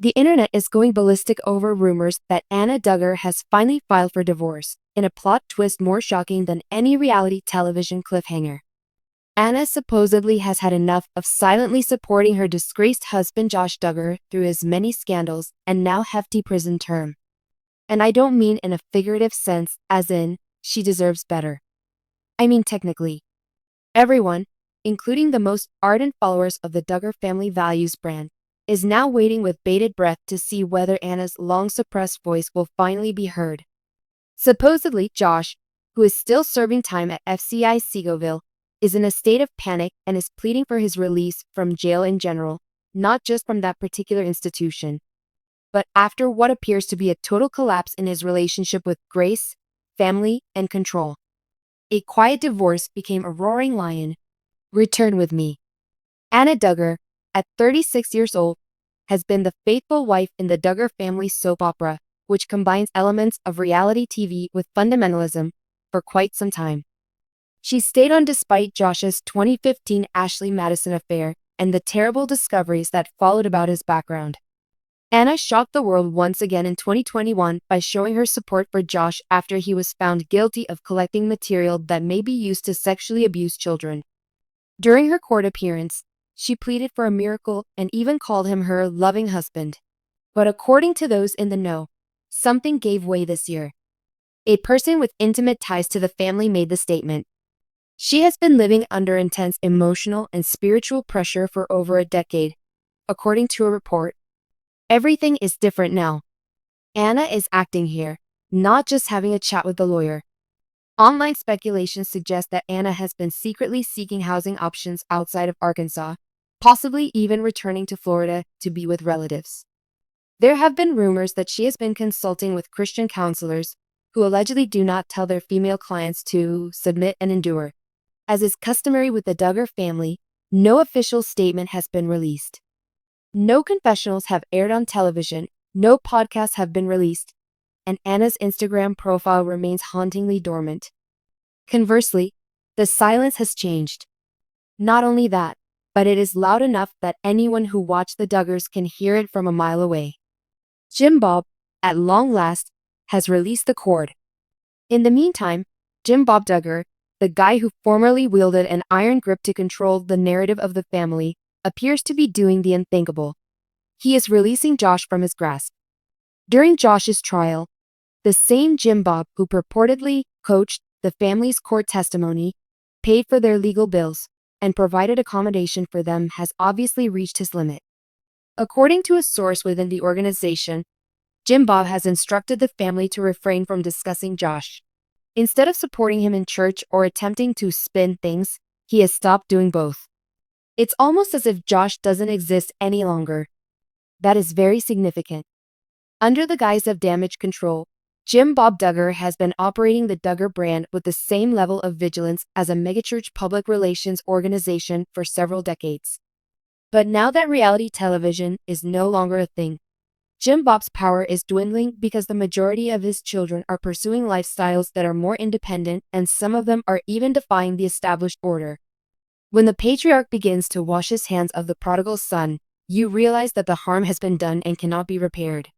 The internet is going ballistic over rumors that Anna Duggar has finally filed for divorce, in a plot twist more shocking than any reality television cliffhanger. Anna supposedly has had enough of silently supporting her disgraced husband Josh Duggar through his many scandals and now hefty prison term. And I don't mean in a figurative sense, as in, she deserves better. I mean technically. Everyone, including the most ardent followers of the Duggar family values brand, is now waiting with bated breath to see whether Anna's long-suppressed voice will finally be heard. Supposedly, Josh, who is still serving time at FCI Segoville, is in a state of panic and is pleading for his release from jail in general, not just from that particular institution. But after what appears to be a total collapse in his relationship with Grace, family, and control, a quiet divorce became a roaring lion. Return with me. Anna Duggar, at 36 years old, has been the faithful wife in the Duggar family soap opera, which combines elements of reality TV with fundamentalism, for quite some time. She stayed on despite Josh's 2015 Ashley Madison affair and the terrible discoveries that followed about his background. Anna shocked the world once again in 2021 by showing her support for Josh after he was found guilty of collecting material that may be used to sexually abuse children. During her court appearance, she pleaded for a miracle and even called him her loving husband. But according to those in the know, something gave way this year. A person with intimate ties to the family made the statement. She has been living under intense emotional and spiritual pressure for over a decade, according to a report. Everything is different now. Anna is acting here, not just having a chat with the lawyer. Online speculation suggests that Anna has been secretly seeking housing options outside of Arkansas, possibly even returning to Florida to be with relatives. There have been rumors that she has been consulting with Christian counselors, who allegedly do not tell their female clients to submit and endure. As is customary with the Duggar family, no official statement has been released. No confessionals have aired on television, no podcasts have been released, and Anna's Instagram profile remains hauntingly dormant. Conversely, the silence has changed. Not only that, but it is loud enough that anyone who watched the Duggars can hear it from a mile away. Jim Bob, at long last, has released the cord. In the meantime, Jim Bob Duggar, the guy who formerly wielded an iron grip to control the narrative of the family, appears to be doing the unthinkable. He is releasing Josh from his grasp. During Josh's trial, the same Jim Bob who purportedly coached the family's court testimony, paid for their legal bills, and provided accommodation for them has obviously reached his limit. According to a source within the organization, Jim Bob has instructed the family to refrain from discussing Josh. Instead of supporting him in church or attempting to spin things, he has stopped doing both. It's almost as if Josh doesn't exist any longer. That is very significant. Under the guise of damage control, Jim Bob Duggar has been operating the Duggar brand with the same level of vigilance as a megachurch public relations organization for several decades. But now that reality television is no longer a thing, Jim Bob's power is dwindling because the majority of his children are pursuing lifestyles that are more independent, and some of them are even defying the established order. When the patriarch begins to wash his hands of the prodigal son, you realize that the harm has been done and cannot be repaired.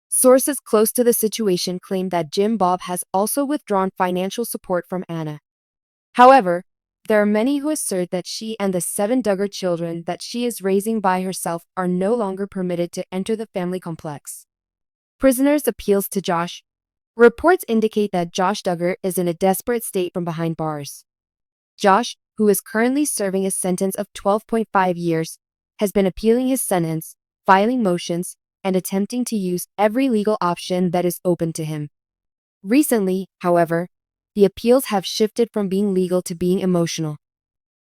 Sources close to the situation claim that Jim Bob has also withdrawn financial support from Anna. However, there are many who assert that she and the 7 Duggar children that she is raising by herself are no longer permitted to enter the family complex. Prisoners' appeals to Josh. Reports indicate that Josh Duggar is in a desperate state from behind bars. Josh, who is currently serving a sentence of 12.5 years, has been appealing his sentence, filing motions, and attempting to use every legal option that is open to him. Recently, however, the appeals have shifted from being legal to being emotional.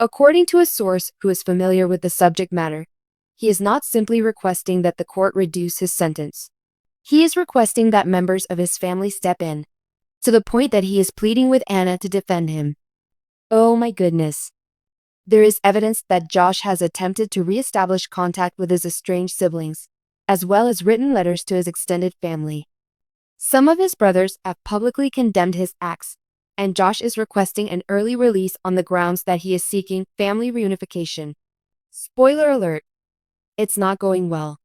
According to a source who is familiar with the subject matter, he is not simply requesting that the court reduce his sentence. He is requesting that members of his family step in, to the point that he is pleading with Anna to defend him. Oh my goodness. There is evidence that Josh has attempted to re-establish contact with his estranged siblings, as well as written letters to his extended family. Some of his brothers have publicly condemned his acts, and Josh is requesting an early release on the grounds that he is seeking family reunification. Spoiler alert, it's not going well.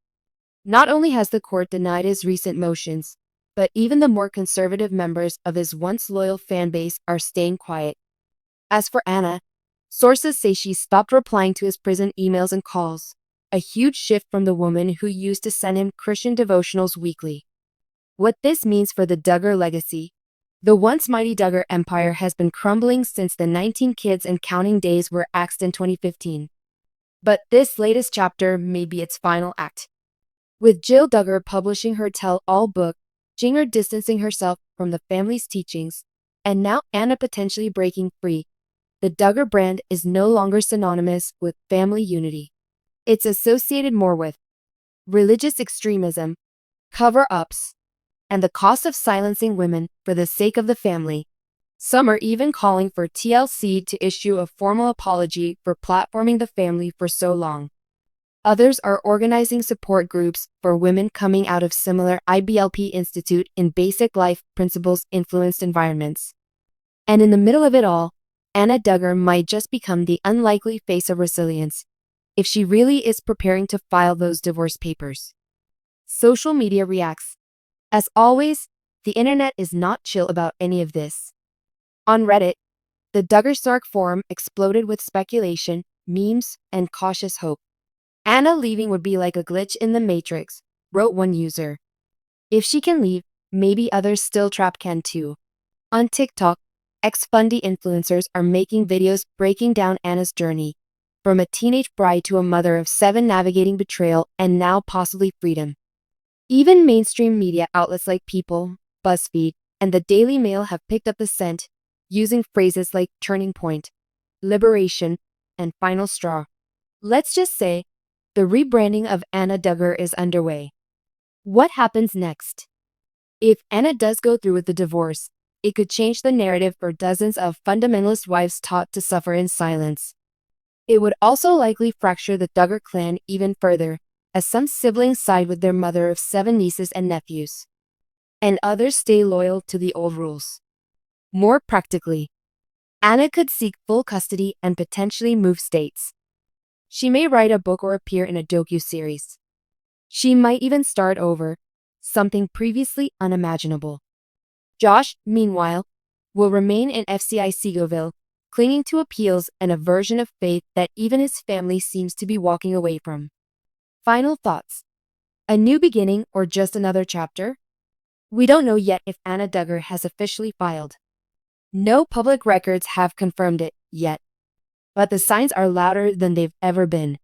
Not only has the court denied his recent motions, but even the more conservative members of his once loyal fan base are staying quiet. As for Anna, sources say she stopped replying to his prison emails and calls, a huge shift from the woman who used to send him Christian devotionals weekly. What this means for the Duggar legacy. The once mighty Duggar empire has been crumbling since the 19 kids and counting days were axed in 2015. But this latest chapter may be its final act. With Jill Duggar publishing her tell-all book, Jinger distancing herself from the family's teachings, and now Anna potentially breaking free, the Duggar brand is no longer synonymous with family unity. It's associated more with religious extremism, cover-ups, and the cost of silencing women for the sake of the family. Some are even calling for TLC to issue a formal apology for platforming the family for so long. Others are organizing support groups for women coming out of similar IBLP Institute in basic life principles influenced environments. And in the middle of it all, Anna Duggar might just become the unlikely face of resilience, if she really is preparing to file those divorce papers. Social media reacts. As always, the internet is not chill about any of this. On Reddit, the Duggar forum exploded with speculation, memes, and cautious hope. Anna leaving would be like a glitch in the Matrix, wrote one user. If she can leave, maybe others still trapped can too. On TikTok, ex-Fundy influencers are making videos breaking down Anna's journey, from a teenage bride to a mother of 7 navigating betrayal and now possibly freedom. Even mainstream media outlets like People, BuzzFeed, and the Daily Mail have picked up the scent, using phrases like turning point, liberation, and final straw. Let's just say, the rebranding of Anna Duggar is underway. What happens next? If Anna does go through with the divorce, it could change the narrative for dozens of fundamentalist wives taught to suffer in silence. It would also likely fracture the Duggar clan even further, as some siblings side with their mother of 7 nieces and nephews, and others stay loyal to the old rules. More practically, Anna could seek full custody and potentially move states. She may write a book or appear in a docu-series. She might even start over, something previously unimaginable. Josh, meanwhile, will remain in FCI Segoville, clinging to appeals and a version of faith that even his family seems to be walking away from. Final thoughts. A new beginning or just another chapter? We don't know yet if Anna Duggar has officially filed. No public records have confirmed it yet, but the signs are louder than they've ever been.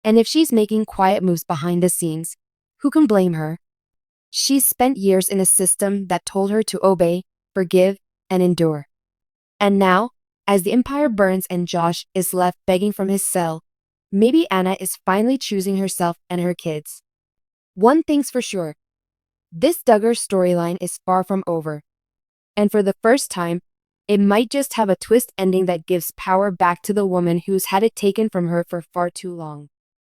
And if she's making quiet moves behind the scenes, who can blame her? She's spent years in a system that told her to obey, forgive, and endure. And now, as the empire burns and Josh is left begging from his cell, maybe Anna is finally choosing herself and her kids. One thing's for sure, this Duggar storyline is far from over. And for the first time, it might just have a twist ending that gives power back to the woman who's had it taken from her for far too long.